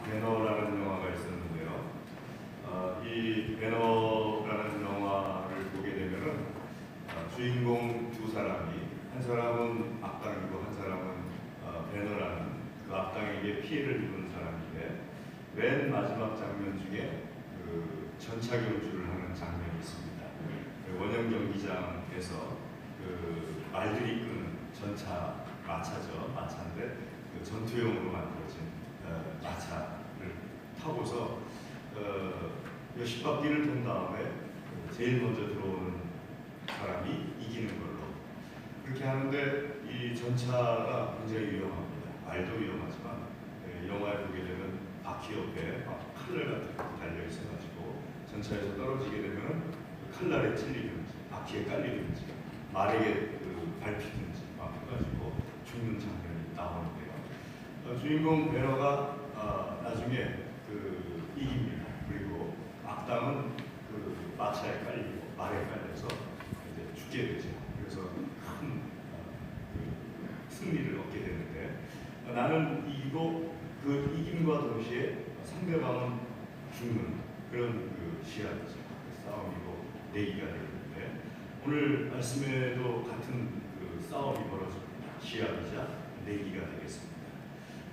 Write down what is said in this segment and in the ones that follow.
배너라는 영화가 있었는데요. 이 배너라는 영화를 보게 되면은 주인공 두 사람이, 한 사람은 악당이고 한 사람은 배너라는 그 악당에게 피해를 입은 사람인데, 맨 마지막 장면 중에 그 전차 경주를 하는 장면이 있습니다. 그 원형 경기장에서 그 말들이 끄는 전차, 마차인데 그 전투용으로 만들어진 마차를 타고서 몇십 바퀴를 돈 다음에 제일 먼저 들어오는 사람이 이기는 걸로 그렇게 하는데, 이 전차가 굉장히 위험합니다. 말도 위험하지만 영화에 보게 되면 바퀴 옆에 막 칼날 같은 거 달려 있어가지고 전차에서 떨어지게 되면 그 칼날에 찔리든지 바퀴에 깔리든지 말에게 밟히든지 막 해가지고 죽는 장면이 나오는데요. 주인공 베너가 나중에 이깁니다. 그리고 악당은 그 마차에 깔리고 말에 깔려서 이제 죽게 되죠. 그래서 큰 승리를 얻게 되는데, 나는 이기고 그 이김과 동시에 상대방은 죽는 그런 시합이죠. 싸움이고 내기가 되는데, 오늘 말씀에도 같은 싸움이 벌어집니다. 시합이자 내기가 되겠습니다.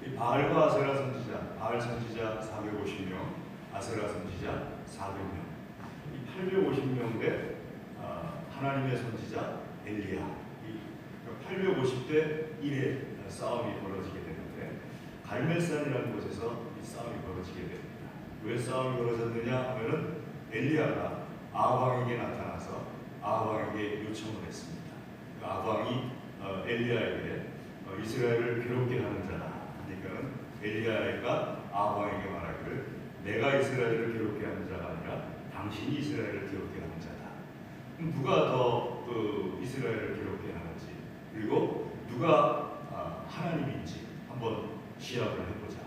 이 바알과 아세라 선지자, 바알 선지자 450명, 아세라 선지자 400명, 이 850명 대 하나님의 선지자 엘리야, 이 850대 1의 싸움이 벌어지게 되는데, 갈멜산이라는 곳에서 이 싸움이 벌어지게 됩니다. 왜 싸움이 벌어졌느냐 하면은 엘리야가 아합왕에게 나타나서 아합왕에게 요청을 했습니다. 아합왕이 엘리야에게 이스라엘을 괴롭게 하는 자다. 그러니까 엘리야가 아합왕에게 말하기를, 내가 이스라엘을 괴롭게 하는 자가 아니라 당신이 이스라엘을 괴롭게 하는 자다. 그럼 누가 더 이스라엘을 괴롭게 하는지, 그리고 누가 하나님인지 한번 시합을 해보자.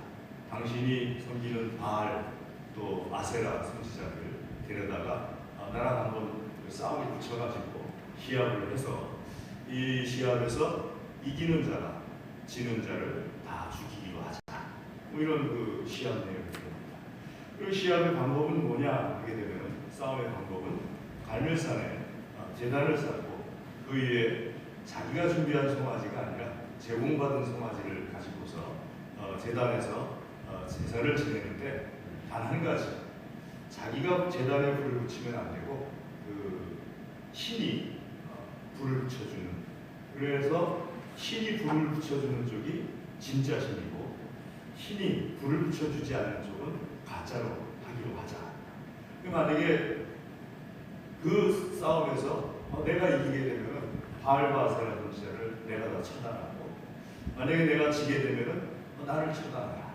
당신이 섬기는 바알 또 아세라 선지자를 데려다가 나랑 한번 싸움에 붙여가지고 시합을 해서 이 시합에서 이기는 자가 지는 자를 다 죽이기로 하자. 뭐 이런 시합 내용이 됩니다. 그리고 시합의 방법은 뭐냐 하게 되면, 싸움의 방법은 갈멜산에 제단을 쌓고 그 위에 자기가 준비한 송아지가 아니라 제공받은 송아지를 가지고서 제단에서 제사를 지내는데, 단 한 가지, 자기가 제단에 불을 붙이면 안 되고 신이 불을 붙여주는, 그래서 신이 불을 붙여주는 쪽이 진짜 신이고, 신이 불을 붙여주지 않는 쪽은 가짜로 하기로 하자. 만약에 그 싸움에서 내가 이기게 되면 바알과 아세라 선지자를 내가 다 처단하고, 만약에 내가 지게 되면 나를 처단하라.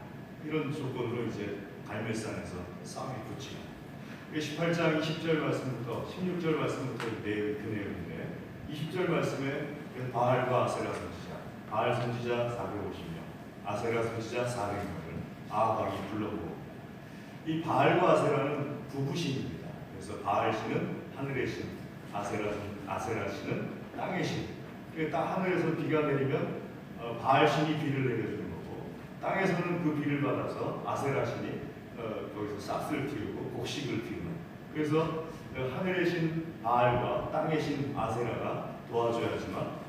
이런 조건으로 이제 갈멜산에서 싸움이 붙이고, 18장 20절 말씀부터 16절 말씀부터 그 내용인데, 20절 말씀에 바알과 아세라 선지자, 바알 선지자 450명, 아세라 선지자 400명을 아합왕이 불러보고, 이 바알과 아세라는 부부신입니다. 그래서 바알 신은 하늘의 신, 아세라 신은 땅의 신. 그러니까 하늘에서 비가 내리면 바알 신이 비를 내려주는 거고, 땅에서는 그 비를 받아서 아세라 신이 거기서 싹스를 틔우고 곡식을 틔우는. 그래서 하늘의 신 바알과 땅의 신 아세라가 도와줘야지만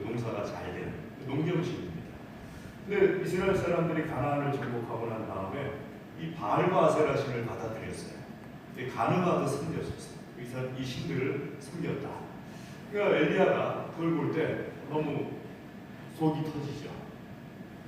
농사가 잘 되는 농경신입니다. 근데 이스라엘 사람들이 가나안을 정복하고 난 다음에 이 바알과 아세라 신을 받아들였어요. 가늠하듯 섬겼었어요. 이 신들을 섬겼다. 그러니까 엘리야가 그걸 볼 때 너무 속이 터지죠.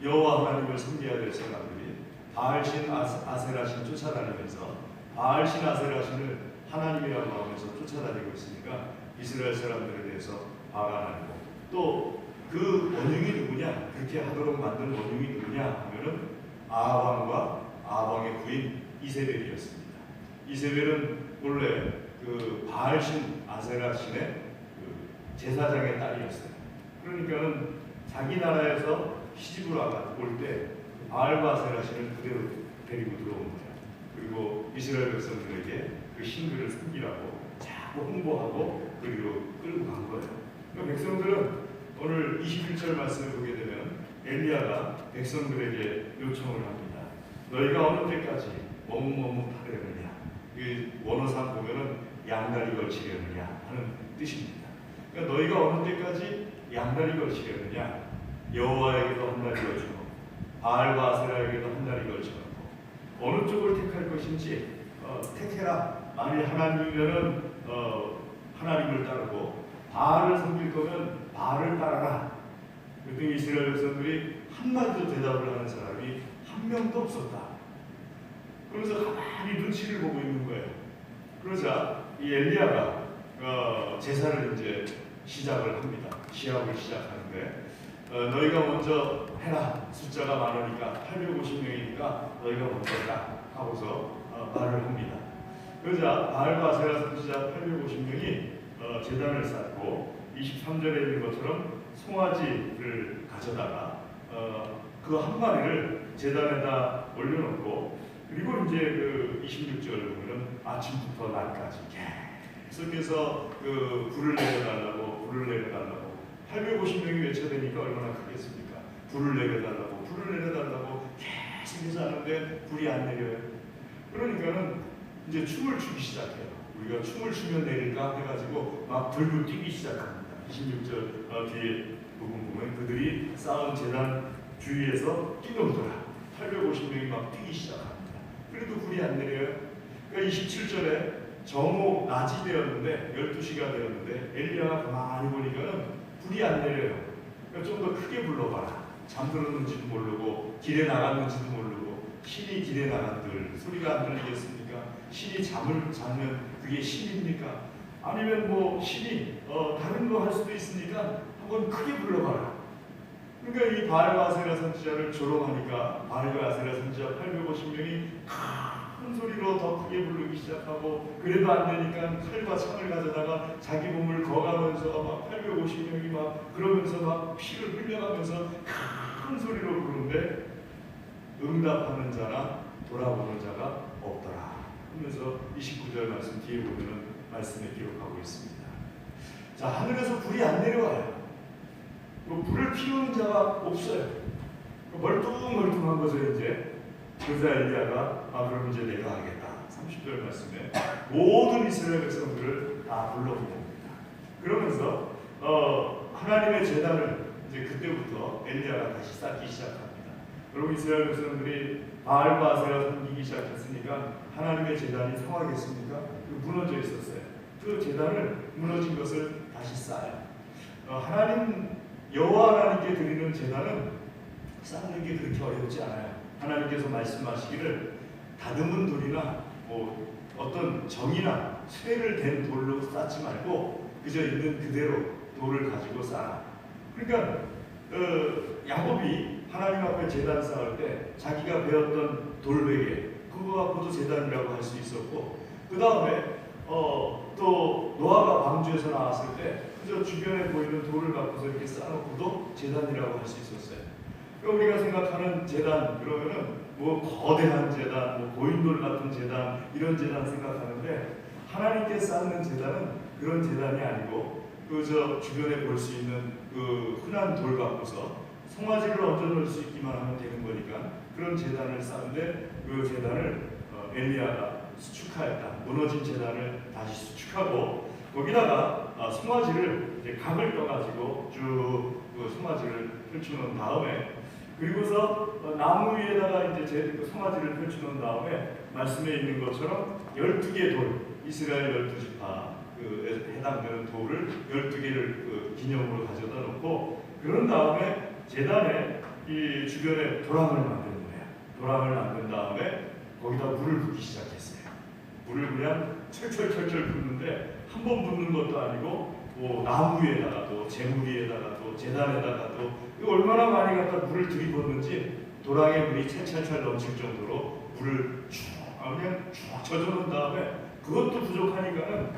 여호와 하나님을 섬겨야 될 사람들이 바알신 아세라신 쫓아다니면서 바알신 아세라신을 하나님이라고 하면서 쫓아다니고 있으니까 이스라엘 사람들에 대해서 화가 나고, 또 그 원흉이 누구냐, 그렇게 하도록 만든 원흉이 누구냐 하면은 아합왕과 아합왕의 부인 이세벨이었습니다. 이세벨은 원래 그 바알신 아세라신의 제사장의 딸이었어요. 그러니까는 자기 나라에서 시집을 올 때 바알과 아세라신을 그대로 데리고 들어온 거예요. 그리고 이스라엘 백성들에게 그 신들을 섬기라고 자꾸 홍보하고 그리고 끌고 간 거예요. 그러니까 백성들은 오늘 21절 말씀을 보게 되면 엘리야가 백성들에게 요청을 합니다. 너희가 어느 때까지 머뭇머뭇하려느냐. 이 원어상 보면은 양다리 걸치려느냐 하는 뜻입니다. 그러니까 너희가 어느 때까지 양다리 걸치려느냐. 여호와에게도 한 다리 걸쳐놓고 바알과 아세라에게도 한 다리 걸쳐놓고 어느 쪽을 택할 것인지 택해라. 만일 하나님이면은 하나님을 따르고 바알을 섬길 거면 바알을 따라라. 그랬더니 이스라엘 백성들이 한마디도 대답을 하는 사람이 한 명도 없었다. 그러면서 가만히 눈치를 보고 있는 거예요. 그러자 이 엘리야가 제사를 이제 시작을 합니다. 시합을 시작하는데 너희가 먼저 해라. 숫자가 많으니까 850명이니까 너희가 먼저 해라 하고서 말을 합니다. 그러자 바알과 아세라 선지자 850명이 제단을 쌓고 23절에 있는 것처럼 송아지를 가져다가 그 한 마리를 제단에다 올려놓고 그리고 이제 그 26절 보면은 아침부터 낮까지 계속해서 그 불을 내려달라고 850명이 외쳐대니까 얼마나 크겠습니까? 불을 내려달라고 계속해서 하는데 불이 안 내려요. 그러니까는 이제 춤을 추기 시작해요. 우리가 춤을 추면 내릴까 해가지고 막 들고 뛰기 시작합니다. 26절 뒤에 부분 보면 그들이 쌓은 제단 주위에서 뛰놀더라. 850명이 막 뛰기 시작합니다. 그래도 불이 안 내려요. 그러니까 27절에 정오 낮이 되었는데 12시가 되었는데 엘리야가 가만히 보니까는 불이 안 내려요. 그러니까 좀 더 크게 불러봐라. 잠들었는지도 모르고 길에 나갔는지도 모르고 신이 길에 나간들 소리가 안 들리겠습니까? 신이 잠을 자면 그게 신입니까? 아니면 뭐 신이 다른 거 할 수도 있으니까 한번 크게 불러봐라. 그러니까 이 바알과 아세라 선지자를 조롱하니까 바알과 아세라 선지자 850명이 큰 소리로 더 크게 부르기 시작하고 그래도 안 되니까 칼과 창을 가져다가 자기 몸을 거가면서 막 850명이 막 그러면서 막 피를 흘려가면서 큰 소리로 부르는데 응답하는 자나 돌아보는 자가 없더라 하면서 29절 말씀 뒤에 보면은 말씀에 기록하고 있습니다. 자, 하늘에서 불이 안 내려와요. 불을 피우는 자가 없어요. 멀뚱멀뚱한 거죠 이제. 그래서 엘리야가 그럼 이제 내가 하겠다. 30절 말씀에 모든 이스라엘 백성들을 다 불러봅니다. 그러면서 하나님의 제단을 이제 그때부터 엘리야가 다시 쌓기 시작합니다. 여러분 이스라엘 백성들이 바알과 아세라 섬기기 시작했으니까 하나님의 제단이 성하겠습니까? 무너져 있었어요. 그 제단을 무너진 것을 다시 쌓아요. 하나님 여호와 하나님께 드리는 제단은 쌓는 게 그렇게 어렵지 않아요. 하나님께서 말씀하시기를 다듬은 돌이나 뭐 어떤 정이나 쇠를 댄 돌로 쌓지 말고 그저 있는 그대로 돌을 가지고 쌓아. 그러니까 야곱이 하나님 앞에 제단 쌓을 때 자기가 배웠던 돌베개 그거 갖고도 제단이라고 할 수 있었고 그 다음에 또 노아가 방주에서 나왔을 때 그저 주변에 보이는 돌을 갖고서 이렇게 쌓아놓고도 제단이라고 할 수 있었어요. 그러니까 우리가 생각하는 제단 그러면은 뭐 거대한 제단, 뭐 고인돌 같은 제단 이런 제단 생각하는데 하나님께 쌓는 제단은 그런 제단이 아니고 그저 주변에 볼 수 있는 그 흔한 돌 갖고서 송아지를 얹어 놓을 수 있기만 하면 되는 거니까 그런 제단을 쌓는데 그 제단을 엘리야가 수축하였다. 무너진 제단을 다시 수축하고 거기다가 송아지를 이제 각을 떠가지고 쭉 그 송아지를 펼쳐놓은 다음에 그리고서 나무 위에다가 이제 그 송아지를 펼쳐놓은 다음에 말씀에 있는 것처럼 12개 돌 이스라엘 12지파 그 해당되는 돌을 12개를 그 기념으로 가져다 놓고 그런 다음에 제단에 이 주변에 도랑을 만드는 거예요. 도랑을 만든 다음에 거기다 물을 붓기 시작했어요. 물을 그냥 철철철철 붓는데 한 번 붓는 것도 아니고 뭐 나무 위에다가도 재물 위에다가도 제단에다가도 얼마나 많이 갖다 물을 들이붓는지 도랑에 물이 찰찰찰 넘칠 정도로 물을 그냥 쭉 젖어놓은 다음에 그것도 부족하니까는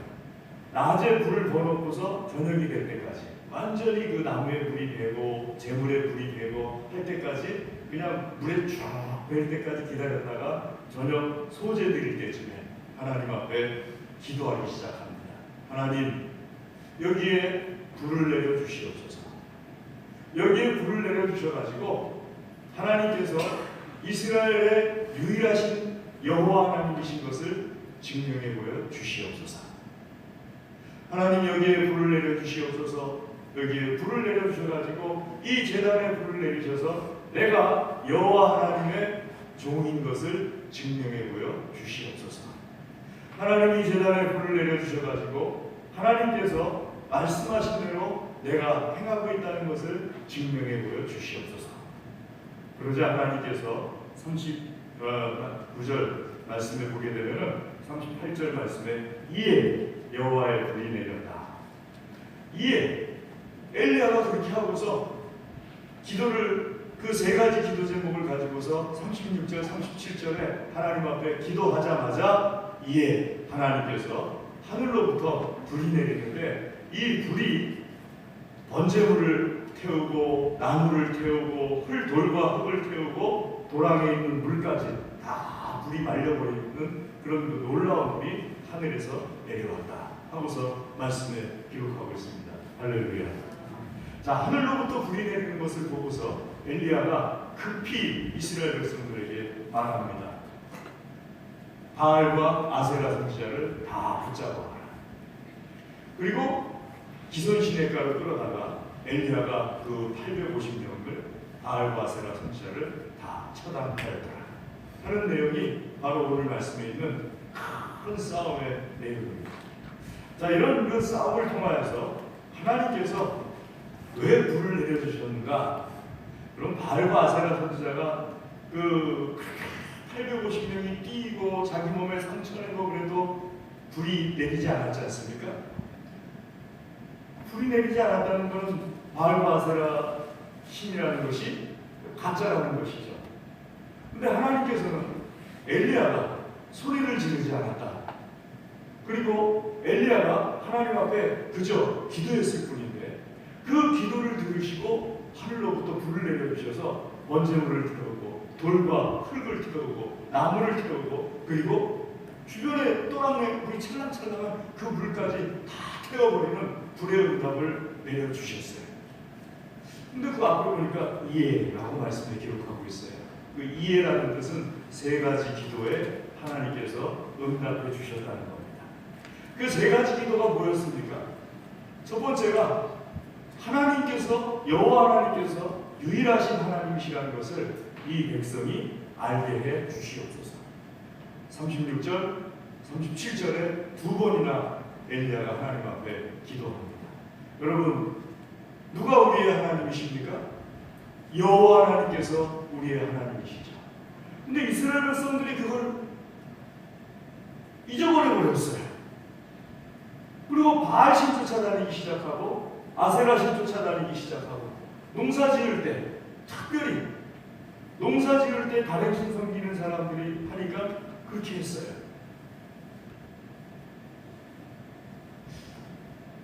낮에 불을 버놓고서 저녁이 될 때까지 완전히 그 나무에 불이 배고 재물에 불이 배고 할 때까지 그냥 물에 쭉 뵐 때까지 기다렸다가 저녁 소재 드릴 때쯤에 하나님 앞에 기도하기 시작합니다. 하나님 여기에 불을 내려주시옵소서. 여기에 불을 내려주셔가지고 하나님께서 이스라엘의 유일하신 여호와 하나님이신 것을 증명해 보여 주시옵소서. 하나님 여기에 불을 내려 주시옵소서. 여기에 불을 내려 주셔가지고 이 제단에 불을 내리셔서 내가 여호와 하나님의 종인 것을 증명해 보여 주시옵소서. 하나님 이 제단에 불을 내려 주셔가지고 하나님께서 말씀하신 대로 내가 행하고 있다는 것을 증명해 보여 주시옵소서. 그러자 하나님께서 39절 말씀에 보게 되면 38절 말씀에 이에 여호와의 불이 내렸다. 이에 엘리야가 그렇게 하고서 기도를 그 세 가지 기도 제목을 가지고서 36절 37절에 하나님 앞에 기도하자마자 이에 하나님께서 하늘로부터 불이 내리는데 이 불이 번제물을 태우고 나무를 태우고 돌과 흙을 태우고 도랑에 있는 물까지 다 불이 말려버리는 그런 그 놀라운 불이 하늘에서 내려왔다 하고서 말씀에 기록하고 있습니다. 할렐루야. 자, 하늘로부터 불이 내리는 것을 보고서 엘리야가 급히 이스라엘 백성들에게 말합니다. 바알과 아세라 선지자를 다 붙잡아라. 그리고 기손 시내가로 끌어다가 엘리야가 그 850명을 바알과 아세라 선지자를 다 처단하였더라 하는 내용이 바로 오늘 말씀에 있는 큰 싸움의 내용입니다. 자, 이런 그 싸움을 통하여서 하나님께서 왜 불을 내려주셨는가? 그럼 바알과 아세라 선지자가 그 850명이 뛰고 자기 몸에 상처내고 그래도 불이 내리지 않았지 않습니까? 불이 내리지 않았다는 것은 바알과 아세라 신이라는 것이 가짜라는 것이죠. 근데 하나님께서는 엘리야가 소리를 지르지 않았다. 그리고 엘리야가 하나님 앞에 그저 기도했을 뿐인데 그 기도를 들으시고 하늘로부터 불을 내려주셔서 번제물을 태우고 돌과 흙을 태우고 나무를 태우고 그리고 주변에 또랑내 불이 찰랑찰랑한 그 불까지 다 태워버리는 불의 응답을 내려주셨어요. 근데 그 앞으로 보니까 이해라고 말씀에 기록하고 있어요. 그 이해라는 뜻은 세 가지 기도에 하나님께서 응답해 주셨다는 겁니다. 그 세 가지 기도가 뭐였습니까? 첫 번째가 하나님께서 여호와 하나님께서 유일하신 하나님이시라는 것을 이 백성이 알게 해 주시옵소서. 36절, 37절에 두 번이나 엘리야가 하나님 앞에 기도합니다. 여러분, 누가 우리의 하나님이십니까? 여호와 하나님께서 우리의 하나님이시죠. 근데 이스라엘 백성들이 그걸 잊어버려 버렸어요. 그리고 바알신 쫓아다니기 시작하고 아세라신 쫓아다니기 시작하고 농사 지을 때 특별히 농사 지을 때 다른 신 섬기는 사람들이 하니까 그렇게 했어요.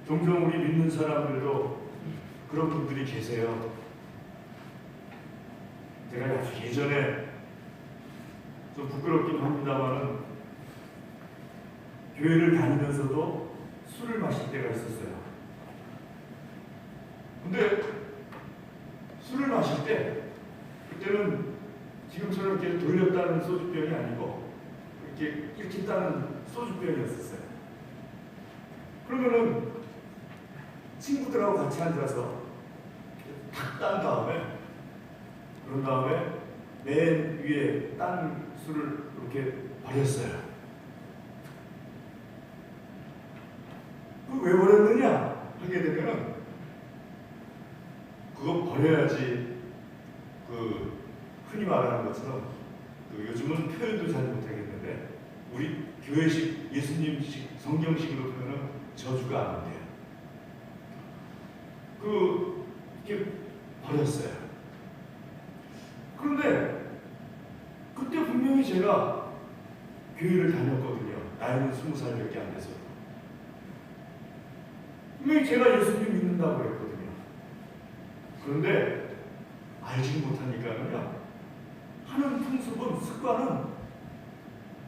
종종 우리 믿는 사람들도 그런 분들이 계세요. 제가 아주 예전에 좀 부끄럽긴 합니다만은 교회를 다니면서도 술을 마실 때가 있었어요. 근데 술을 마실 때 그때는 지금처럼 이렇게 돌렸다는 소주병이 아니고 이렇게 따는 소주병이었어요. 그러면은 친구들하고 같이 앉아서 탁 딴 다음에 그런 다음에 맨 위에 딴 술을 이렇게 버렸어요. 왜 버렸느냐 하게 되면은 그거 버려야지 그 흔히 말하는 것처럼 그 요즘은 표현도 잘 못하겠는데 우리 교회식 예수님식 성경식으로 표현은 저주가 안 돼요. 이렇게 버렸어요. 그런데 그때 분명히 제가 교회를 다녔거든요. 나이는 20살밖에 안 돼서. 분명히 제가 예수님 믿는다고 했거든요. 그런데 알지 못하니까는요. 하는 풍습은 습관은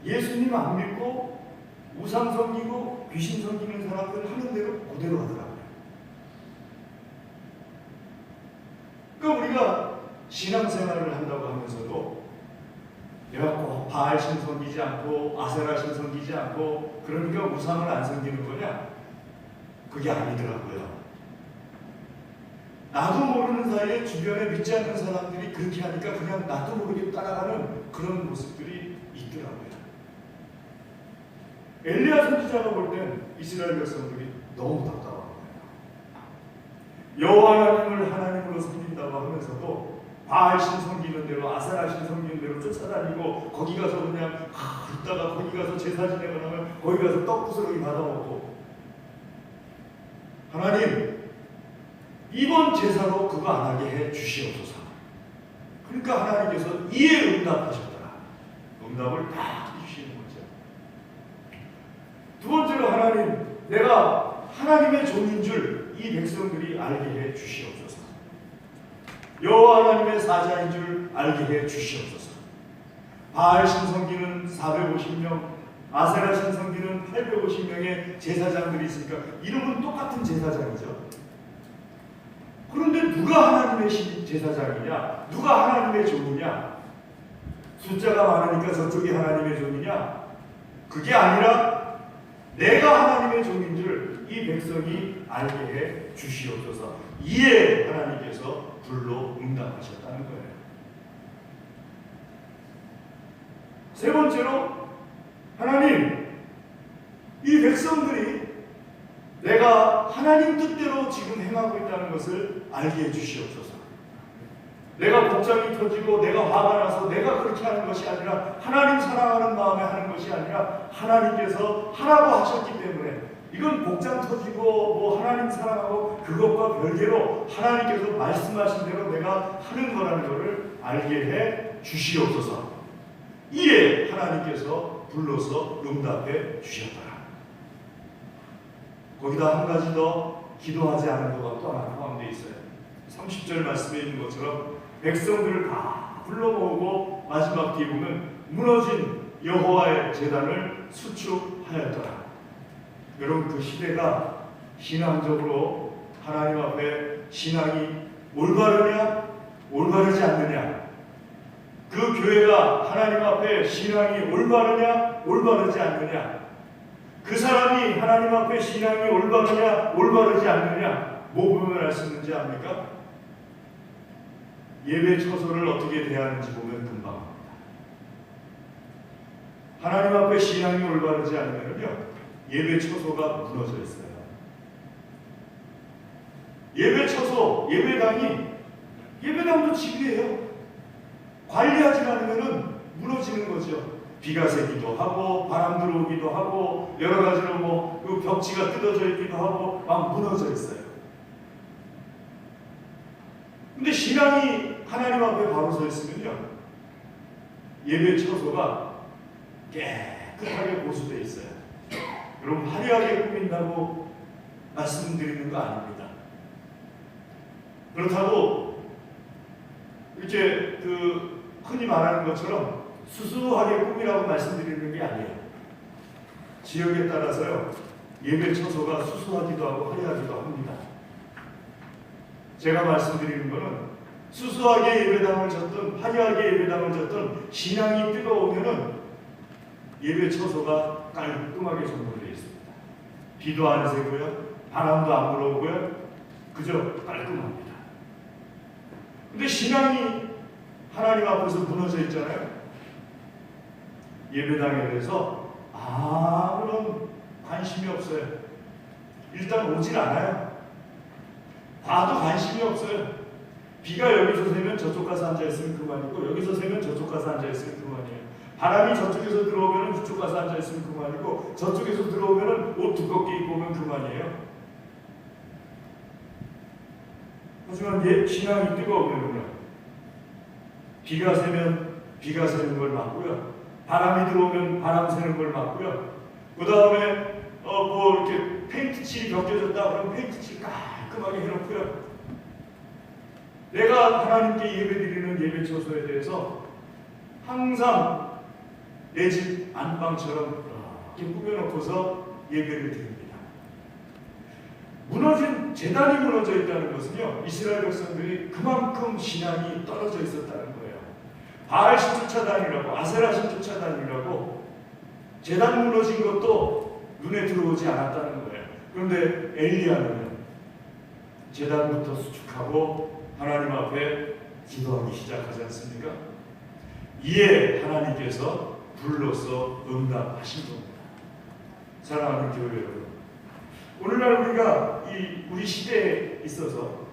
예수님 안 믿고 우상 섬기고 귀신 섬기는 사람들 하는 대로 그대로 하더라고요. 그러니까 우리가 신앙생활을 한다고 하면서도 내가 꼭 바알 신 섬기지 않고 아세라 신 섬기지 않고 그러니까 우상을 안 섬기는 거냐? 그게 아니더라고요. 나도 모르는 사이에 주변에 믿지 않는 사람들이 그렇게 하니까 그냥 나도 모르게 따라가는 그런 모습들이 있더라고요. 엘리야 선지자가 볼 땐 이스라엘 백성들이 너무 답답한 거예요. 여호와 하나님을 하나님으로 섬긴다고 하면서도 바알 신 섬기는 대로 아세라 신 섬기는 대로 쫓아다니고 거기 가서 그냥 있다가 거기 가서 제사 지내고 나면 거기 가서 떡부스러기 받아먹고 하나님 이번 제사로 그거 안 하게 해 주시옵소서. 그러니까 하나님께서 이에 응답하셨더라. 응답을 다 주시는 거죠. 두 번째로 하나님, 내가 하나님의 종인 줄 이 백성들이 알게 해 주시옵소서. 여호와 하나님의 사자인 줄 알게 해 주시옵소서. 바알 신 섬기는 450명, 아세라 신 섬기는 850명의 제사장들이 있으니까 이름은 똑같은 제사장이죠. 그런데 누가 하나님의 제사장이냐? 누가 하나님의 종이냐? 숫자가 많으니까 저쪽이 하나님의 종이냐? 그게 아니라 내가 하나님의 종인 줄 이 백성이 알게 해 주시옵소서. 이에 하나님께서 불로 응답하셨다는 거예요. 세 번째로 하나님, 이 백성들이 내가 하나님 뜻대로 지금 행하고 있다는 것을 알게 해주시옵소서. 내가 복장이 터지고 내가 화가 나서 내가 그렇게 하는 것이 아니라 하나님 사랑하는 마음에 하는 것이 아니라 하나님께서 하라고 하셨기 때문에 이건 복장 터지고 뭐 하나님 사랑하고 그것과 별개로 하나님께서 말씀하신 대로 내가 하는 거라는 것을 알게 해 주시옵소서. 이에 하나님께서 불러서 응답해 주셨더라. 거기다 한 가지 더 기도하지 않은 것과 또 하나 포함되어 있어요. 30절 말씀에 있는 것처럼 백성들을 다 불러 모으고 마지막 뒤에 보면 무너진 여호와의 제단을 수축하였더라. 여러분, 그 시대가 신앙적으로 하나님 앞에 신앙이 올바르냐 올바르지 않느냐, 그 교회가 하나님 앞에 신앙이 올바르냐 올바르지 않느냐, 그 사람이 하나님 앞에 신앙이 올바르냐 올바르지 않느냐 뭐 보면 알 수 있는지 압니까? 예배 처소를 어떻게 대하는지 보면 금방 합니다. 하나님 앞에 신앙이 올바르지 않으면요 예배 처소가 무너져 있어요. 예배 처소, 예배당도 집이에요. 관리하지 않으면 무너지는 거죠. 비가 새기도 하고 바람 들어오기도 하고 여러 가지로 뭐 벽지가 뜯어져 있기도 하고 막 무너져 있어요. 근데 신앙이 하나님 앞에 바로 서 있으면요 예배 처소가 깨끗하게 보수되어 있어요. 여러분, 화려하게 꾸민다고 말씀드리는 거 아닙니다. 그렇다고 이렇게 흔히 말하는 것처럼 수수하게 꾸미라고 말씀드리는 게 아니에요. 지역에 따라서요 예배 처소가 수수하기도 하고 화려하기도 합니다. 제가 말씀드리는 것은 수수하게 예배당을 졌든 화려하게 예배당을 졌든 신앙이 뜨거우면은 예배 처소가 깔끔하게 정돈되어 있습니다. 비도 안 새고요, 바람도 안 불어오고요, 그저 깔끔합니다. 근데 신앙이 하나님 앞에서 무너져 있잖아요. 예배당에 대해서 아무런 관심이 없어요. 일단 오질 않아요. 봐도 관심이 없어요. 비가 여기서 새면 저쪽 가서 앉아있으면 그만이고 여기서 새면 저쪽 가서 앉아있으면 그만이에요. 바람이 저쪽에서 들어오면 이쪽 가서 앉아있으면 그만이고 저쪽에서 들어오면 옷 두껍게 입고 오면 그만이에요. 하지만 신앙이 뜨거우면요 비가 새면 비가 새는 걸 막고요, 바람이 들어오면 바람 새는 걸 막고요, 그 다음에 뭐 이렇게 페인트칠이 벗겨졌다 그러면 페인트칠 깔끔하게 해놓고요, 내가 하나님께 예배드리는 예배 처소에 대해서 항상 내 집 안방처럼 이렇게 꾸며놓고서 예배를 드립니다. 제단이 무너져 있다는 것은요 이스라엘 백성들이 그만큼 신앙이 떨어져 있었다는 거예요. 바알 신 쫓아다니라고, 아세라 신 쫓아다니라고 제단 무너진 것도 눈에 들어오지 않았다는 거예요. 그런데 엘리야는 제단부터 수축하고 하나님 앞에 기도하기 시작하지 않습니까? 이에 하나님께서 불러서 응답하신 겁니다. 사랑하는 교회 여러분, 오늘날 우리가 우리 시대에 있어서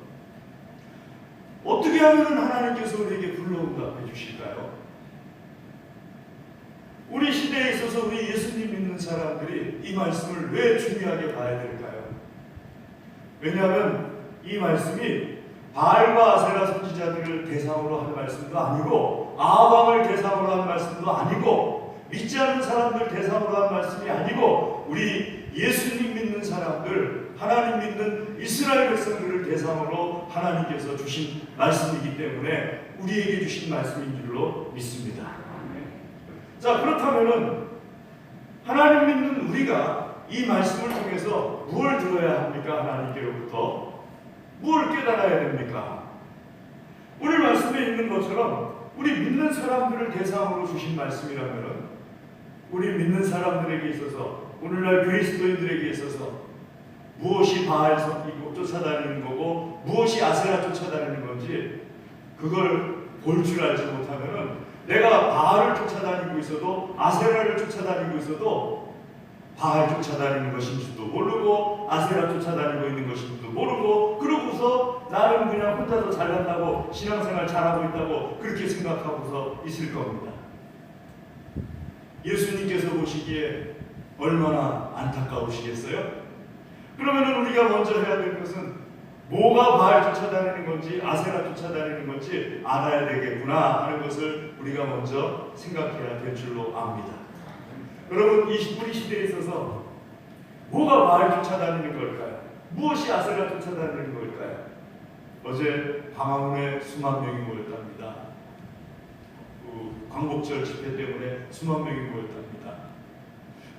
어떻게 하면 하나님께서 우리에게 불러 응답해 주실까요? 우리 시대에 있어서 우리 예수님 믿는 사람들이 이 말씀을 왜 중요하게 봐야 될까요? 왜냐하면 이 말씀이 바알과 아세라 선지자들을 대상으로 한 말씀도 아니고, 아합왕을 대상으로 한 말씀도 아니고, 믿지 않는 사람들 대상으로 한 말씀이 아니고, 우리 예수님 믿는 사람들, 하나님 믿는 이스라엘 백성들을 대상으로 하나님께서 주신 말씀이기 때문에 우리에게 주신 말씀인 줄로 믿습니다. 자, 그렇다면은 하나님 믿는 우리가 이 말씀을 통해서 무엇을 들어야 합니까? 하나님께로부터 무엇을 깨달아야 됩니까? 오늘 말씀에 있는 것처럼 우리 믿는 사람들을 대상으로 주신 말씀이라면 우리 믿는 사람들에게 있어서, 오늘날 그리스도인들에게 있어서 무엇이 바알 쫓아다니는 거고 무엇이 아세라 쫓아다니는 건지 그걸 볼 줄 알지 못하면은 내가 바알을 쫓아다니고 있어도, 아세라를 쫓아다니고 있어도 바알 쫓아다니는 것인지도 모르고 아세라 쫓아다니고 있는 것인지도 모르고, 그러고서 나는 그냥 혼자서 잘난다고 신앙생활 잘하고 있다고 그렇게 생각하고서 있을 겁니다. 예수님께서 보시기에 얼마나 안타까우시겠어요? 그러면 우리가 먼저 해야 될 것은 뭐가 바알 쫓아다니는 건지 아세라 쫓아다니는 건지 알아야 되겠구나 하는 것을 우리가 먼저 생각해야 될 줄로 압니다. 여러분, 우리 시대에 있어서 뭐가 바알 쫓아다니는 걸까요? 무엇이 아세라 쫓아다니는 걸까요? 어제 광화문에 수만 명이 모였답니다. 광복절 집회 때문에 수만 명이 모였답니다.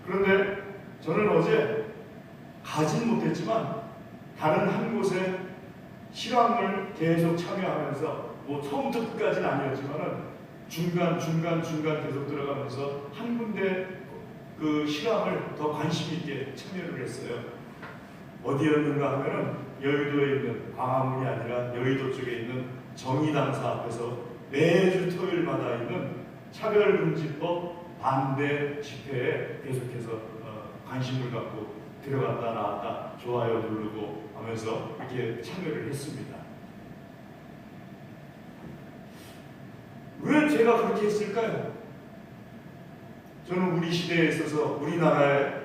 그런데 저는 어제 가진 못했지만 다른 한 곳에 실황을 계속 참여하면서, 뭐 처음부터 끝까지는 아니었지만은 중간 계속 들어가면서 한 군데 그 실황을 더 관심 있게 참여를 했어요. 어디였는가 하면은 여의도에 있는, 광화문이 아니라 여의도 쪽에 있는 정의당사 앞에서 매주 토요일마다 있는 차별금지법 반대 집회에 계속해서 관심을 갖고 들어갔다 나왔다 좋아요 누르고 하면서 이렇게 참여를 했습니다. 왜 제가 그렇게 했을까요? 저는 우리 시대에 있어서 우리나라에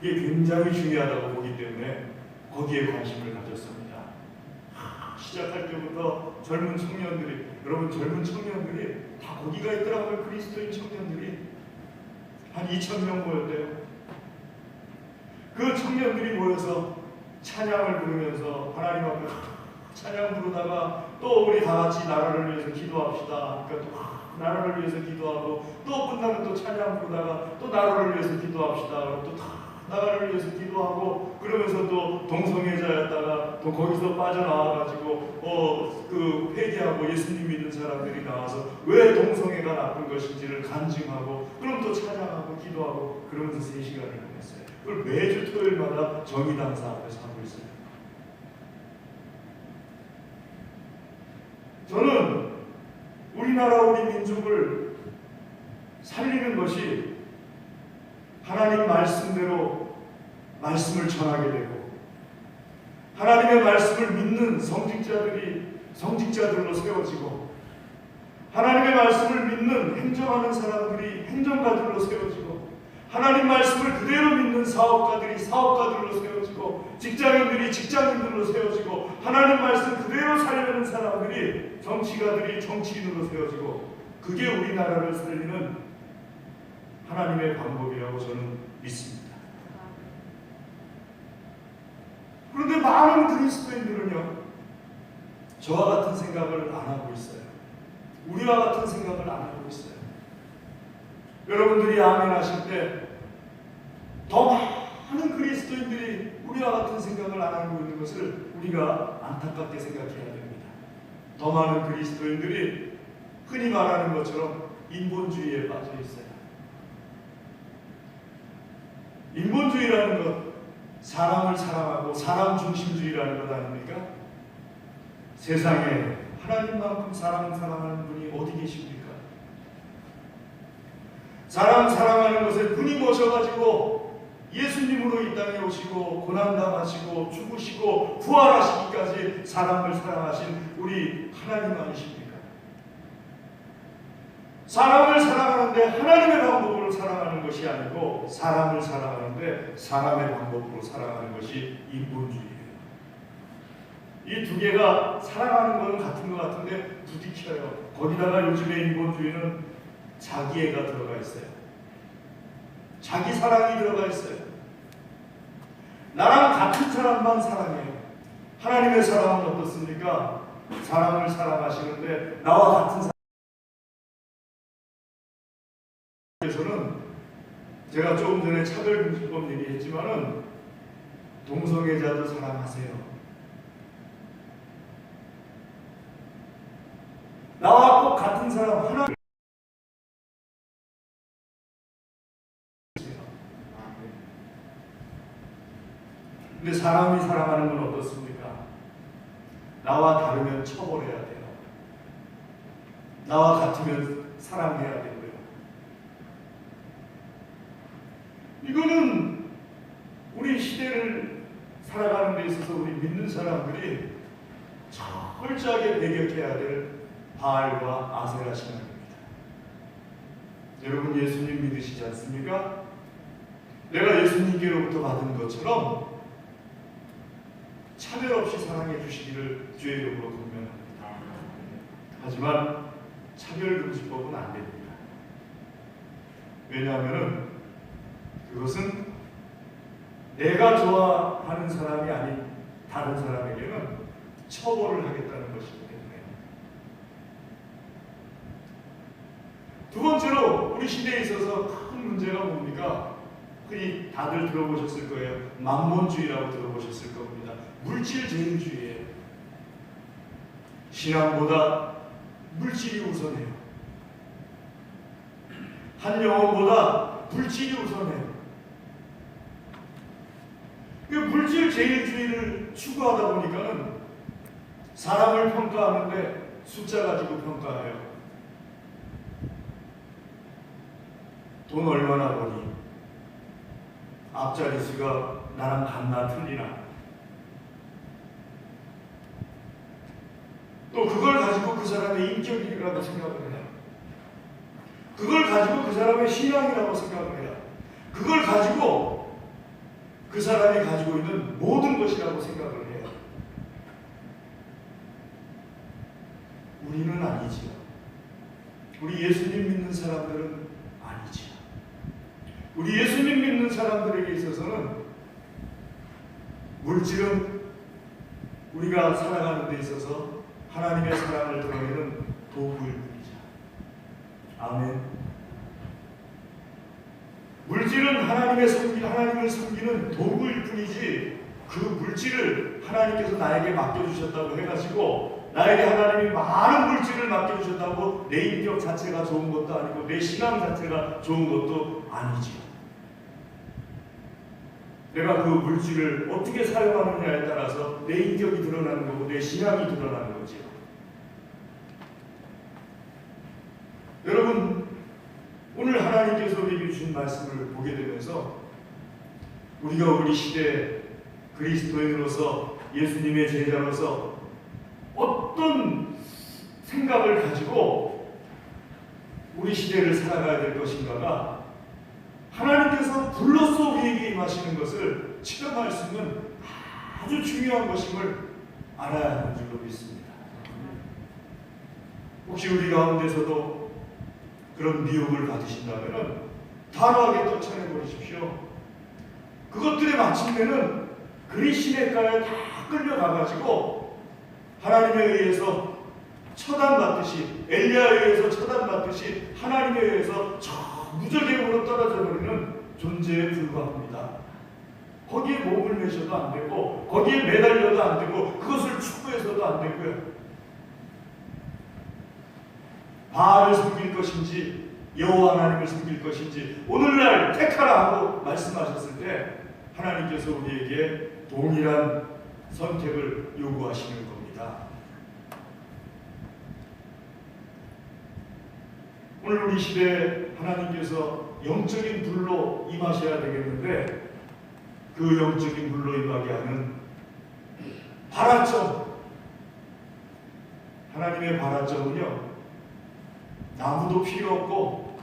그게 굉장히 중요하다고 보기 때문에 거기에 관심을 가졌습니다. 시작할 때부터 젊은 청년들이, 여러분 젊은 청년들이 다 거기가 있더라고요. 그리스도인 청년들이 한 2,000명 모였대요. 그 청년들이 모여서 찬양을 부르면서 하나님 앞에 찬양 부르다가 또 우리 다 같이 나라를 위해서 기도합시다. 그러니까 또 나라를 위해서 기도하고, 또 끝나면 또 찬양 부르다가 또 나라를 위해서 기도합시다. 또 나라를 위해서 기도하고, 그러면서 또 동성애자였다가 또 거기서 빠져나와가지고 그 회개하고 예수님 믿는 사람들이 나와서 왜 동성애가 나쁜 것인지를 간증하고, 그럼 또 찬양하고 기도하고, 그러면서 3시간을 보냈어요. 그걸 매주 토요일마다 정의당사 앞에서 하고 있어요. 저는 우리나라 우리 민족을 살리는 것이 하나님 말씀대로 말씀을 전하게 되고, 하나님의 말씀을 믿는 성직자들로 세워지고, 하나님의 말씀을 믿는 행정하는 사람들이 행정가들로 세워지고, 하나님 말씀을 그대로 믿는 사업가들이 사업가들로 세워지고, 직장인들이 직장인들로 세워지고, 하나님 말씀 그대로 살려는 사람들이 정치가들이 정치인으로 세워지고, 그게 우리나라를 살리는 하나님의 방법이라고 저는 믿습니다. 그런데 많은 그리스도인들은요, 저와 같은 생각을 안 하고 있어요. 우리와 같은 생각을 안 하고 있어요. 여러분들이 아멘 하실 때 더 많은 그리스도인들이 우리와 같은 생각을 안 하고 있는 것을 우리가 안타깝게 생각해야 됩니다. 더 많은 그리스도인들이 흔히 말하는 것처럼 인본주의에 빠져 있어요. 인본주의라는 것, 사람을 사랑하고 사람 중심주의라는 것 아닙니까? 세상에 하나님만큼 사랑하는 분이 어디 계십니까? 사랑하는 것에 눈이 머셔가지고 예수님으로 이 땅에 오시고 고난당하시고 죽으시고 부활하시기까지 사람을 사랑하신 우리 하나님 아니십니까? 사람을 사랑하는데 하나님의 방법으로 사랑하는 것이 아니고 사람을 사랑하는데 사람의 방법으로 사랑하는 것이 인본주의예요. 이 두 개가 사랑하는 것은 같은 것 같은데 부딪혀요. 거기다가 요즘의 인본주의는 자기애가 들어가 있어요. 자기 사랑이 들어가 있어요. 나랑 같은 사람만 사랑해요. 하나님의 사랑은 어떻습니까? 사람을 사랑하시는데 나와 같은 사람에서는 제가 조금 전에 차별금지법 얘기했지만은 동성애자도 사랑하세요. 나와 꼭 같은 사람 하나. 근데 사람이 사랑하는 건 어떻습니까? 나와 다르면 처벌해야 돼요. 나와 같으면 사랑해야 되고요. 이거는 우리 시대를 살아가는 데 있어서 우리 믿는 사람들이 철저하게 배격해야 될 바알과 아세라 신앙입니다. 여러분 예수님 믿으시지 않습니까? 내가 예수님께로부터 받은 것처럼 차별 없이 사랑해 주시기를 주의 이름으로 권면합니다. 하지만 차별금지법은 안 됩니다. 왜냐하면 그것은 내가 좋아하는 사람이 아닌 다른 사람에게는 처벌을 하겠다는 것이기 때문에. 두 번째로 우리 시대에 있어서 큰 문제가 뭡니까? 흔히 다들 들어보셨을 거예요. 만몬주의라고 들어보셨을 겁니다. 물질제일주의예요. 신앙보다 물질이 우선해요. 한 영혼보다 물질이 우선해요. 물질제일주의를 추구하다 보니까는 사람을 평가하는데 숫자 가지고 평가해요. 돈 얼마나 버니? 앞자리 수가 나랑 같나 틀리나? 또 그걸 가지고 그 사람의 인격이라고 생각을 해요. 그걸 가지고 그 사람의 신앙이라고 생각을 해요. 그걸 가지고 그 사람이 가지고 있는 모든 것이라고 생각을 해요. 우리는 아니지요. 우리 예수님 믿는 사람들은 아니지요. 우리 예수님 믿는 사람들에게 있어서는 물질은 우리가 살아가는 데 있어서 하나님의 사랑을 드러내는 도구일 뿐이죠. 아멘. 물질은 하나님을 섬기는 도구일 뿐이지 그 물질을 하나님께서 나에게 맡겨주셨다고 해가지고 나에게 하나님이 많은 물질을 맡겨주셨다고 내 인격 자체가 좋은 것도 아니고 내 신앙 자체가 좋은 것도 아니지요. 내가 그 물질을 어떻게 사용하느냐에 따라서 내 인격이 드러나는 거고 내 신앙이 드러나는 거지요. 여러분 오늘 하나님께서 우리에게 주신 말씀을 보게 되면서 우리가 우리 시대 그리스도인으로서 예수님의 제자로서 어떤 생각을 가지고 우리 시대를 살아가야 될 것인가가 하나님께서 불로써 우리에게 임하시는 것을 체험할 수 있는 아주 중요한 것임을 알아야 하는 줄로 믿습니다. 혹시 우리 가운데서도 그런 미혹을 받으신다면 단호하게 떨쳐내버리십시오. 그것들의 마침내는 그리시네가에 다 끌려가가지고 하나님에 의해서 처단받듯이 엘리야에 의해서 처단받듯이 하나님에 의해서 저 무저갱으로 떨어져 버리는 존재에 불과합니다. 거기에 몸을 매셔도 안 되고 거기에 매달려도 안 되고 그것을 추구해서도 안 되고요. 바알을 섬길 것인지 여호와 하나님을 섬길 것인지 오늘날 택하라 하고 말씀하셨을 때 하나님께서 우리에게 동일한 선택을 요구하시는 겁니다. 오늘 우리 시대에 하나님께서 영적인 불로 임하셔야 되겠는데 그 영적인 불로 임하게 하는 발화점, 하나님의 발화점은요, 나무도 필요 없고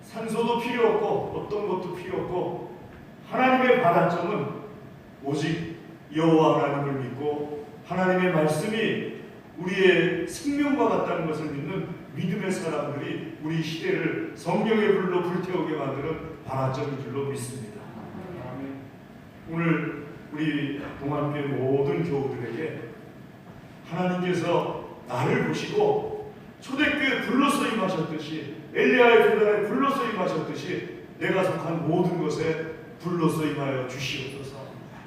산소도 필요 없고 어떤 것도 필요 없고 하나님의 발화점은 오직 여호와 하나님을 믿고 하나님의 말씀이 우리의 생명과 같다는 것을 믿는 믿음의 사람들이 우리 시대를 성령의 불로 불태우게 만드는 발화점인 줄로 믿습니다. 오늘 우리 동안교회 모든 교우들에게 하나님께서 나를 보시고 초대교회 불로서 임하셨듯이 엘리야의 교단에 불로서 임하셨듯이 내가 속한 모든 것에 불로서 임하여 주시옵소서.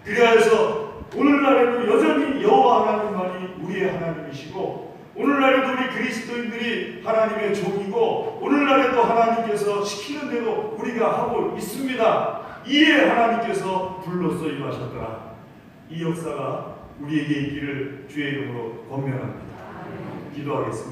그리하여서 오늘날에도 여전히 여호와 하나님만이 우리의 하나님이시고 오늘날에도 우리 그리스도인들이 하나님의 종이고 오늘날에도 하나님께서 시키는 대로 우리가 하고 있습니다. 이에 하나님께서 불로서 임하셨더라. 이 역사가 우리에게 있기를 주의 이름으로 권면합니다. 기도하겠습니다.